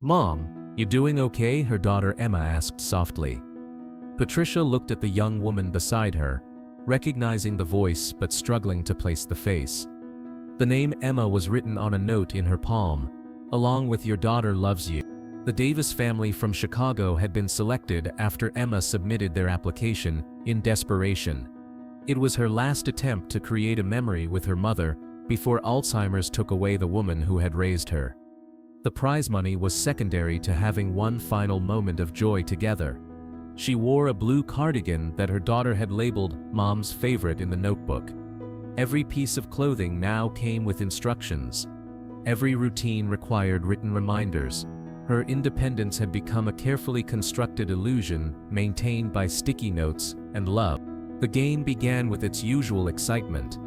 Mom, you doing okay? Her daughter Emma asked softly. Patricia looked at the young woman beside her, recognizing the voice but struggling to place the face. The name Emma was written on a note in her palm, along with "Your daughter loves you." The Davis family from Chicago had been selected after Emma submitted their application in desperation. It was her last attempt to create a memory with her mother before Alzheimer's took away the woman who had raised her. The prize money was secondary to having one final moment of joy together. She wore a blue cardigan that her daughter had labeled "Mom's favorite" in the notebook. Every piece of clothing now came with instructions. Every routine required written reminders. Her independence had become a carefully constructed illusion maintained by sticky notes and love. The game began with its usual excitement.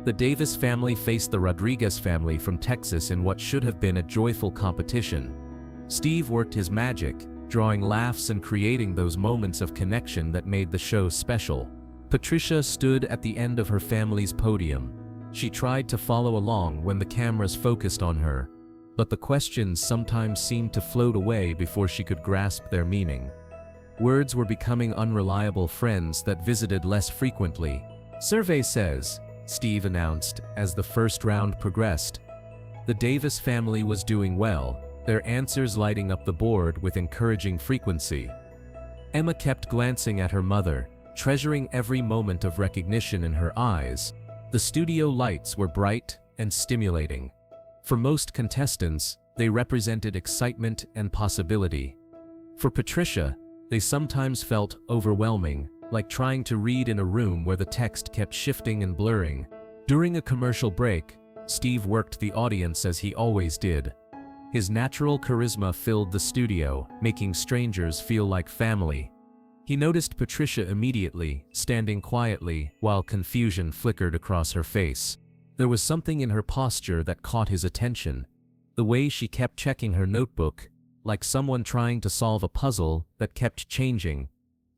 The Davis family faced the Rodriguez family from Texas in what should have been a joyful competition. Steve worked his magic, drawing laughs and creating those moments of connection that made the show special. Patricia stood at the end of her family's podium. She tried to follow along when the cameras focused on her, but the questions sometimes seemed to float away before she could grasp their meaning. Words were becoming unreliable friends that visited less frequently. "Survey says," Steve announced as the first round progressed. The Davis family was doing well, their answers lighting up the board with encouraging frequency. Emma kept glancing at her mother, treasuring every moment of recognition in her eyes. The studio lights were bright and stimulating. For most contestants, they represented excitement and possibility. For Patricia, they sometimes felt overwhelming, like trying to read in a room where the text kept shifting and blurring. During a commercial break, Steve worked the audience as he always did. His natural charisma filled the studio, making strangers feel like family. He noticed Patricia immediately, standing quietly, while confusion flickered across her face. There was something in her posture that caught his attention. The way she kept checking her notebook, like someone trying to solve a puzzle that kept changing.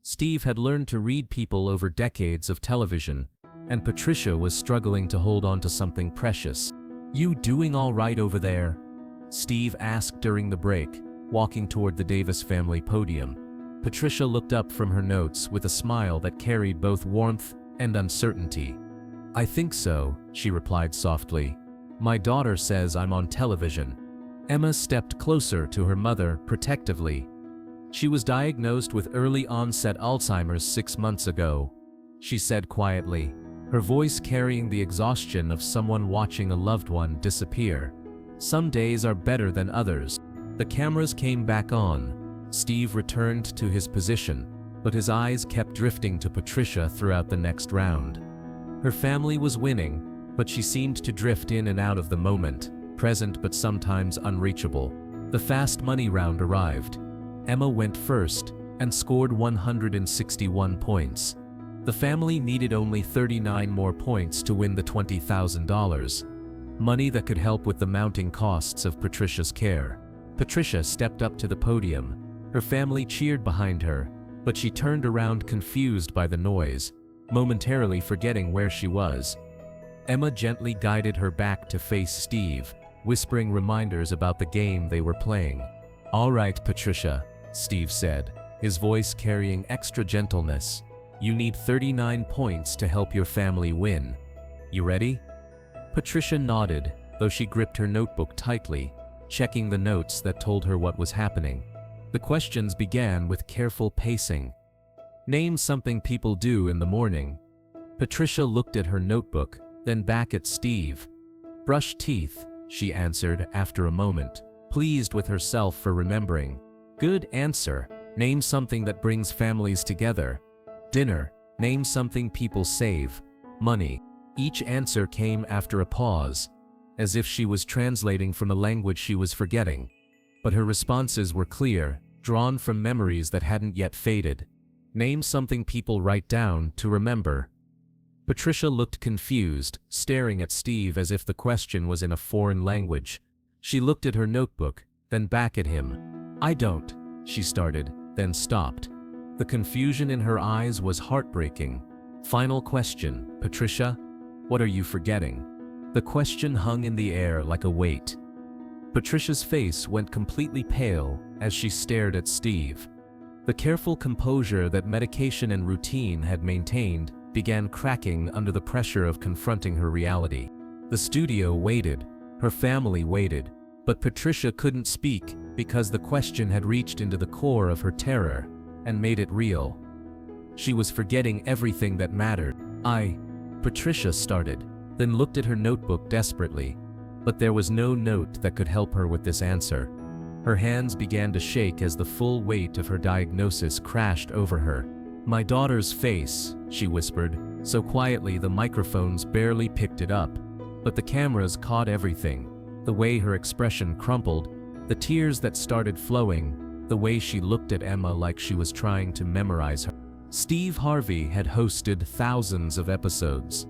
Steve had learned to read people over decades of television, and Patricia was struggling to hold on to something precious. "You doing all right over there?" Steve asked during the break, walking toward the Davis family podium. Patricia looked up from her notes with a smile that carried both warmth and uncertainty. "I think so," she replied softly. "My daughter says I'm on television." Emma stepped closer to her mother protectively. "She was diagnosed with early-onset Alzheimer's 6 months ago," she said quietly, her voice carrying the exhaustion of someone watching a loved one disappear. "Some days are better than others." The cameras came back on. Steve returned to his position, but his eyes kept drifting to Patricia throughout the next round. Her family was winning, but she seemed to drift in and out of the moment, present but sometimes unreachable. The fast money round arrived. Emma went first and scored 161 points. The family needed only 39 more points to win the $20,000, money that could help with the mounting costs of Patricia's care. Patricia stepped up to the podium. Her family cheered behind her, but she turned around confused by the noise, momentarily forgetting where she was. Emma gently guided her back to face Steve, whispering reminders about the game they were playing. "All right, Patricia," Steve said, his voice carrying extra gentleness. "You need 39 points to help your family win. You ready?" Patricia nodded, though she gripped her notebook tightly, checking the notes that told her what was happening. The questions began with careful pacing. "Name something people do in the morning." Patricia looked at her notebook, then back at Steve. "Brush teeth," she answered after a moment, pleased with herself for remembering. "Good answer. Name something that brings families together." "Dinner." "Name something people save." "Money." Each answer came after a pause, as if she was translating from a language she was forgetting. But her responses were clear, drawn from memories that hadn't yet faded. "Name something people write down to remember." Patricia looked confused, staring at Steve as if the question was in a foreign language. She looked at her notebook, then back at him. "I don't," she started, then stopped. The confusion in her eyes was heartbreaking. "Final question, Patricia. What are you forgetting?" The question hung in the air like a weight. Patricia's face went completely pale as she stared at Steve. The careful composure that medication and routine had maintained began cracking under the pressure of confronting her reality. The studio waited, her family waited, but Patricia couldn't speak because the question had reached into the core of her terror and made it real. She was forgetting everything that mattered. Patricia started, then looked at her notebook desperately, but there was no note that could help her with this answer. Her hands began to shake as the full weight of her diagnosis crashed over her. "My daughter's face," she whispered, so quietly the microphones barely picked it up, but the cameras caught everything. The way her expression crumpled, the tears that started flowing, the way she looked at Emma like she was trying to memorize her. Steve Harvey had hosted thousands of episodes.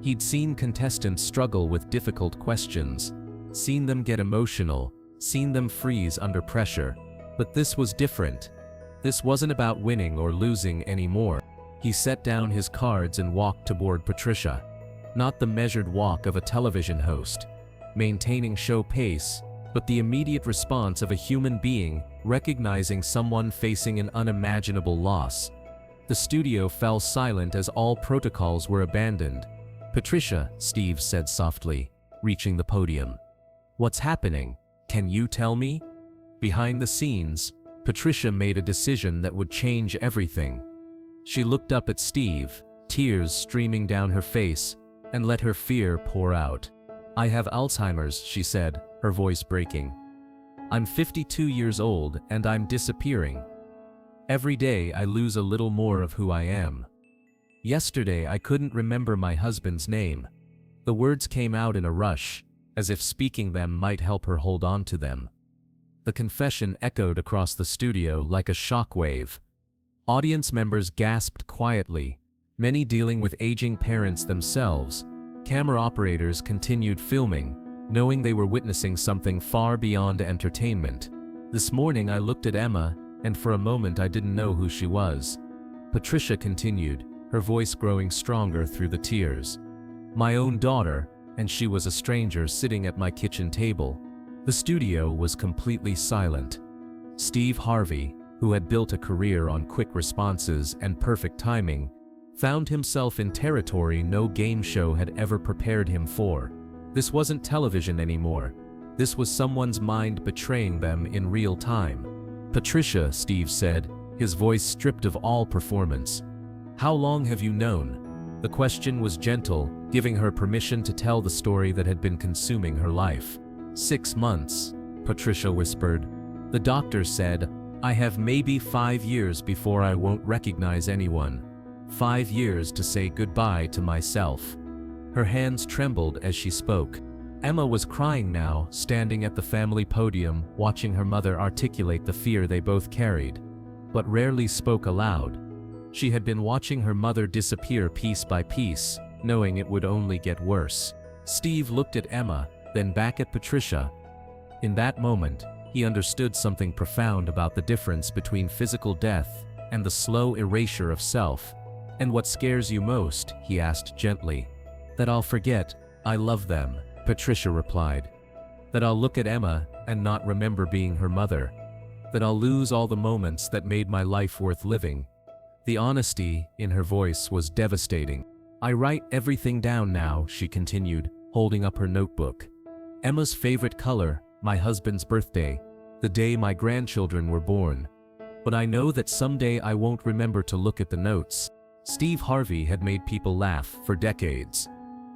He'd seen contestants struggle with difficult questions, seen them get emotional, seen them freeze under pressure. But this was different. This wasn't about winning or losing anymore. He set down his cards and walked toward Patricia. Not the measured walk of a television host, maintaining show pace, but the immediate response of a human being recognizing someone facing an unimaginable loss. The studio fell silent as all protocols were abandoned. "Patricia," Steve said softly, reaching the podium. "What's happening? Can you tell me?" Behind the scenes, Patricia made a decision that would change everything. She looked up at Steve, tears streaming down her face, and let her fear pour out. "I have Alzheimer's," she said, her voice breaking. "I'm 52 years old and I'm disappearing. Every day I lose a little more of who I am. Yesterday I couldn't remember my husband's name." The words came out in a rush, as if speaking them might help her hold on to them. The confession echoed across the studio like a shockwave. Audience members gasped quietly, many dealing with aging parents themselves. Camera operators continued filming, knowing they were witnessing something far beyond entertainment. "This morning I looked at Emma, and for a moment I didn't know who she was," Patricia continued, her voice growing stronger through the tears. "My own daughter, and she was a stranger sitting at my kitchen table." The studio was completely silent. Steve Harvey, who had built a career on quick responses and perfect timing, found himself in territory no game show had ever prepared him for. This wasn't television anymore. This was someone's mind betraying them in real time. "Patricia," Steve said, his voice stripped of all performance. "How long have you known?" The question was gentle, giving her permission to tell the story that had been consuming her life. 6 months, Patricia whispered. "The doctor said, I have maybe 5 years before I won't recognize anyone. 5 years to say goodbye to myself." Her hands trembled as she spoke. Emma was crying now, standing at the family podium, watching her mother articulate the fear they both carried, but rarely spoke aloud. She had been watching her mother disappear piece by piece, knowing it would only get worse. Steve looked at Emma, then back at Patricia. In that moment, he understood something profound about the difference between physical death and the slow erasure of self. "And what scares you most?" he asked gently. "That I'll forget I love them," Patricia replied. "That I'll look at Emma and not remember being her mother. That I'll lose all the moments that made my life worth living." The honesty in her voice was devastating. "I write everything down now," she continued, holding up her notebook. "Emma's favorite color, my husband's birthday, the day my grandchildren were born. But I know that someday I won't remember to look at the notes." Steve Harvey had made people laugh for decades.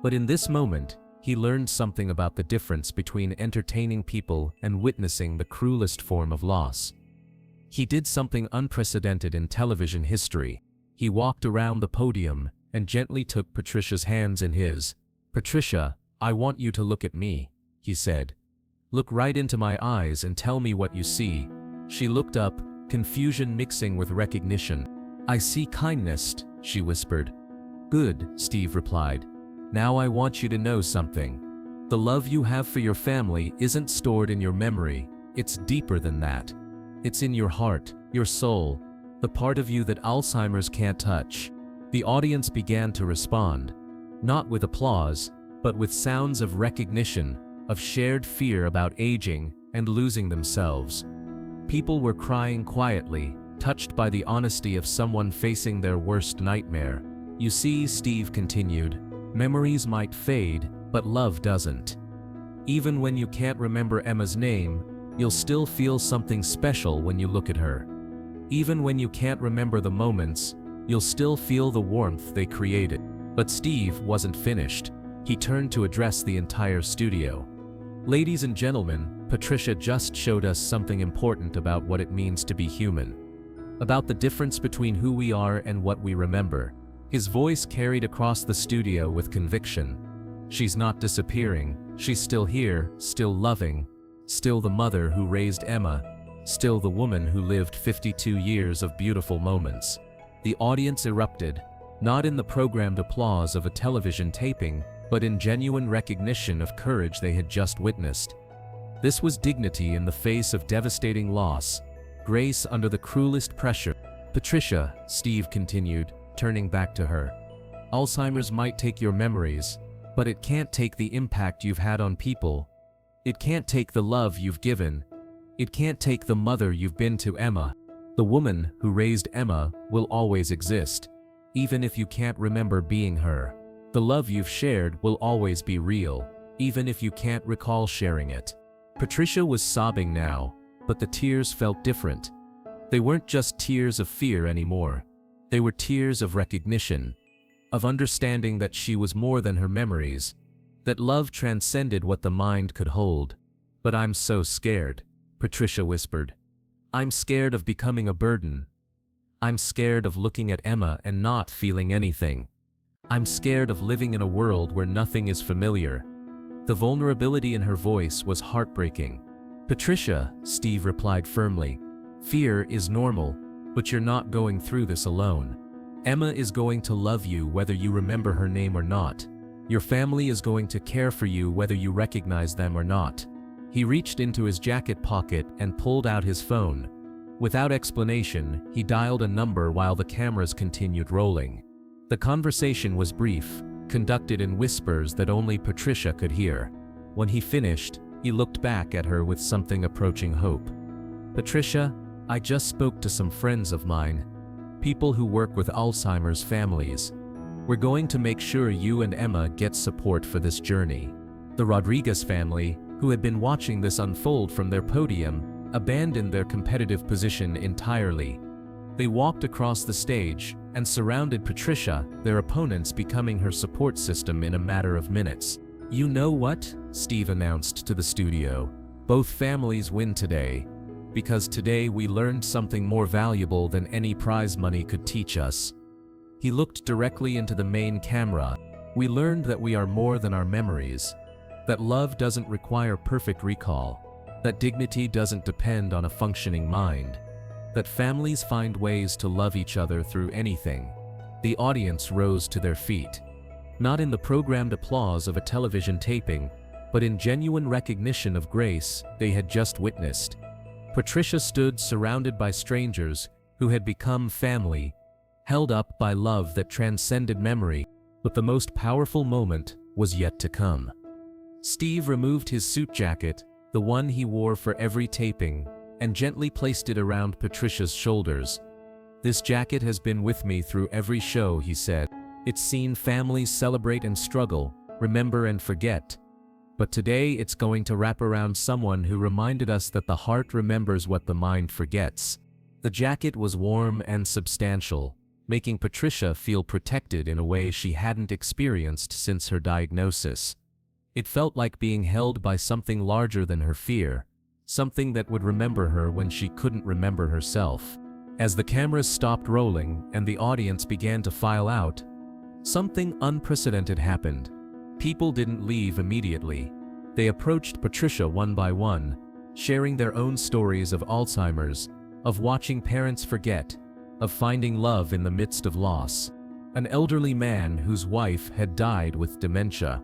But in this moment, he learned something about the difference between entertaining people and witnessing the cruelest form of loss. He did something unprecedented in television history. He walked around the podium and gently took Patricia's hands in his. "Patricia, I want you to look at me," he said. "Look right into my eyes and tell me what you see." She looked up, confusion mixing with recognition. "I see kindness," she whispered. "Good," Steve replied. "Now I want you to know something. The love you have for your family isn't stored in your memory, it's deeper than that. It's in your heart, your soul, the part of you that Alzheimer's can't touch." The audience began to respond, not with applause, but with sounds of recognition, of shared fear about aging and losing themselves. People were crying quietly, touched by the honesty of someone facing their worst nightmare. You see, Steve continued, memories might fade, but love doesn't. Even when you can't remember Emma's name, you'll still feel something special when you look at her. Even when you can't remember the moments, you'll still feel the warmth they created. But Steve wasn't finished. He turned to address the entire studio. Ladies and gentlemen, Patricia just showed us something important about what it means to be human. About the difference between who we are and what we remember. His voice carried across the studio with conviction. She's not disappearing, she's still here, still loving, still the mother who raised Emma, still the woman who lived 52 years of beautiful moments. The audience erupted, not in the programmed applause of a television taping, but in genuine recognition of courage they had just witnessed. This was dignity in the face of devastating loss, grace under the cruelest pressure. Patricia, Steve continued, turning back to her. Alzheimer's might take your memories, but it can't take the impact you've had on people. It can't take the love you've given. It can't take the mother you've been to Emma. The woman who raised Emma will always exist, even if you can't remember being her. The love you've shared will always be real, even if you can't recall sharing it. Patricia was sobbing now, but the tears felt different. They weren't just tears of fear anymore. They were tears of recognition, of understanding that she was more than her memories, that love transcended what the mind could hold. But I'm so scared, Patricia whispered. I'm scared of becoming a burden. I'm scared of looking at Emma and not feeling anything. I'm scared of living in a world where nothing is familiar. The vulnerability in her voice was heartbreaking. Patricia, Steve replied firmly, fear is normal, but you're not going through this alone. Emma is going to love you whether you remember her name or not. Your family is going to care for you whether you recognize them or not. He reached into his jacket pocket and pulled out his phone. Without explanation, he dialed a number while the cameras continued rolling. The conversation was brief, conducted in whispers that only Patricia could hear. When he finished, he looked back at her with something approaching hope. Patricia, I just spoke to some friends of mine, people who work with Alzheimer's families. We're going to make sure you and Emma get support for this journey. The Rodriguez family, who had been watching this unfold from their podium, abandoned their competitive position entirely. They walked across the stage and surrounded Patricia, their opponents becoming her support system in a matter of minutes. You know what? Steve announced to the studio. Both families win today, because today we learned something more valuable than any prize money could teach us. He looked directly into the main camera. We learned that we are more than our memories, that love doesn't require perfect recall, that dignity doesn't depend on a functioning mind, that families find ways to love each other through anything. The audience rose to their feet, not in the programmed applause of a television taping, but in genuine recognition of grace they had just witnessed. Patricia stood surrounded by strangers who had become family, held up by love that transcended memory, but the most powerful moment was yet to come. Steve removed his suit jacket, the one he wore for every taping, and gently placed it around Patricia's shoulders. This jacket has been with me through every show, he said. It's seen families celebrate and struggle, remember and forget. But today it's going to wrap around someone who reminded us that the heart remembers what the mind forgets. The jacket was warm and substantial, making Patricia feel protected in a way she hadn't experienced since her diagnosis. It felt like being held by something larger than her fear, something that would remember her when she couldn't remember herself. As the cameras stopped rolling and the audience began to file out, something unprecedented happened. People didn't leave immediately. They approached Patricia one by one, sharing their own stories of Alzheimer's, of watching parents forget, of finding love in the midst of loss. An elderly man whose wife had died with dementia,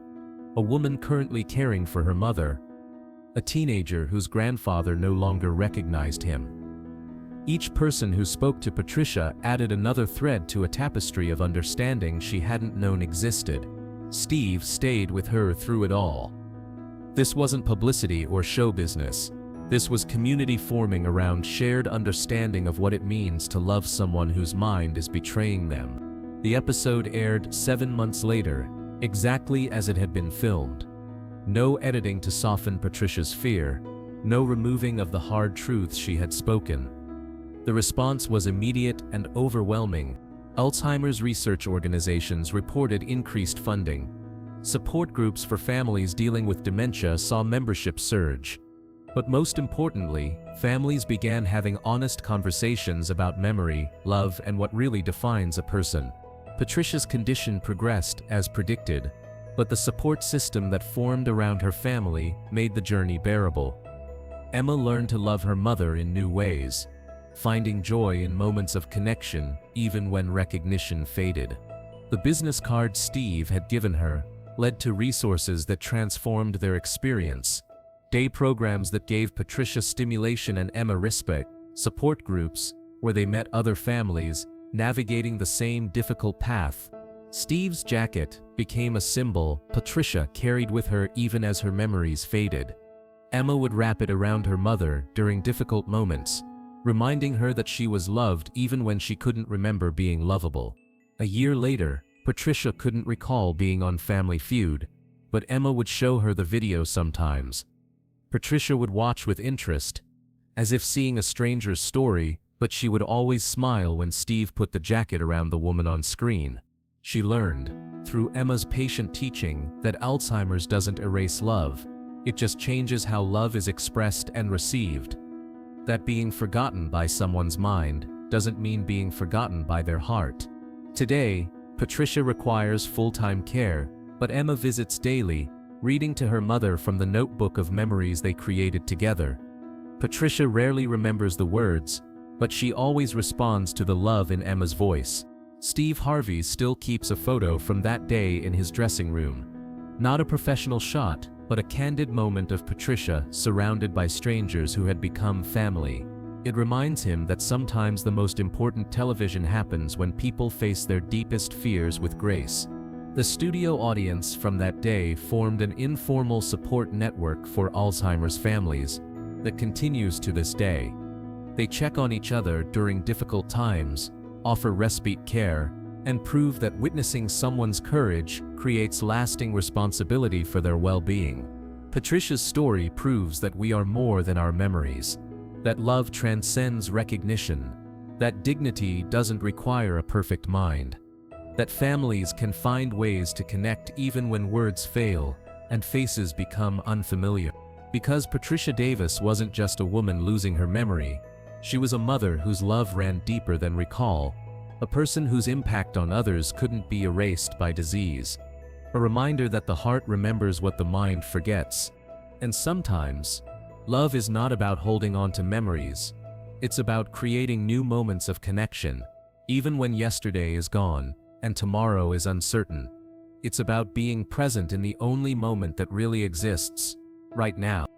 a woman currently caring for her mother, a teenager whose grandfather no longer recognized him. Each person who spoke to Patricia added another thread to a tapestry of understanding she hadn't known existed. Steve stayed with her through it all. This wasn't publicity or show business. This was community forming around shared understanding of what it means to love someone whose mind is betraying them. The episode aired 7 months later, exactly as it had been filmed. No editing to soften Patricia's fear, no removing of the hard truths she had spoken. The response was immediate and overwhelming. Alzheimer's research organizations reported increased funding. Support groups for families dealing with dementia saw membership surge. But most importantly, families began having honest conversations about memory, love, and what really defines a person. Patricia's condition progressed as predicted, but the support system that formed around her family made the journey bearable. Emma learned to love her mother in new ways, finding joy in moments of connection even when recognition faded. The business card Steve had given her led to resources that transformed their experience. Day programs that gave Patricia stimulation and Emma respite, support groups where they met other families navigating the same difficult path. Steve's jacket became a symbol Patricia carried with her even as her memories faded. Emma would wrap it around her mother during difficult moments, reminding her that she was loved even when she couldn't remember being lovable. A year later, Patricia couldn't recall being on Family Feud, but Emma would show her the video sometimes. Patricia would watch with interest, as if seeing a stranger's story, but she would always smile when Steve put the jacket around the woman on screen. She learned, through Emma's patient teaching, that Alzheimer's doesn't erase love, it just changes how love is expressed and received. That being forgotten by someone's mind doesn't mean being forgotten by their heart. Today, Patricia requires full-time care, but Emma visits daily, reading to her mother from the notebook of memories they created together. Patricia rarely remembers the words, but she always responds to the love in Emma's voice. Steve Harvey still keeps a photo from that day in his dressing room. Not a professional shot, but a candid moment of Patricia surrounded by strangers who had become family. It reminds him that sometimes the most important television happens when people face their deepest fears with grace. The studio audience from that day formed an informal support network for Alzheimer's families that continues to this day. They check on each other during difficult times, offer respite care, and prove that witnessing someone's courage creates lasting responsibility for their well-being. Patricia's story proves that we are more than our memories, that love transcends recognition, that dignity doesn't require a perfect mind, that families can find ways to connect even when words fail and faces become unfamiliar. Because Patricia Davis wasn't just a woman losing her memory, she was a mother whose love ran deeper than recall, a person whose impact on others couldn't be erased by disease, a reminder that the heart remembers what the mind forgets. And sometimes, love is not about holding on to memories, it's about creating new moments of connection, even when yesterday is gone and tomorrow is uncertain. It's about being present in the only moment that really exists, right now.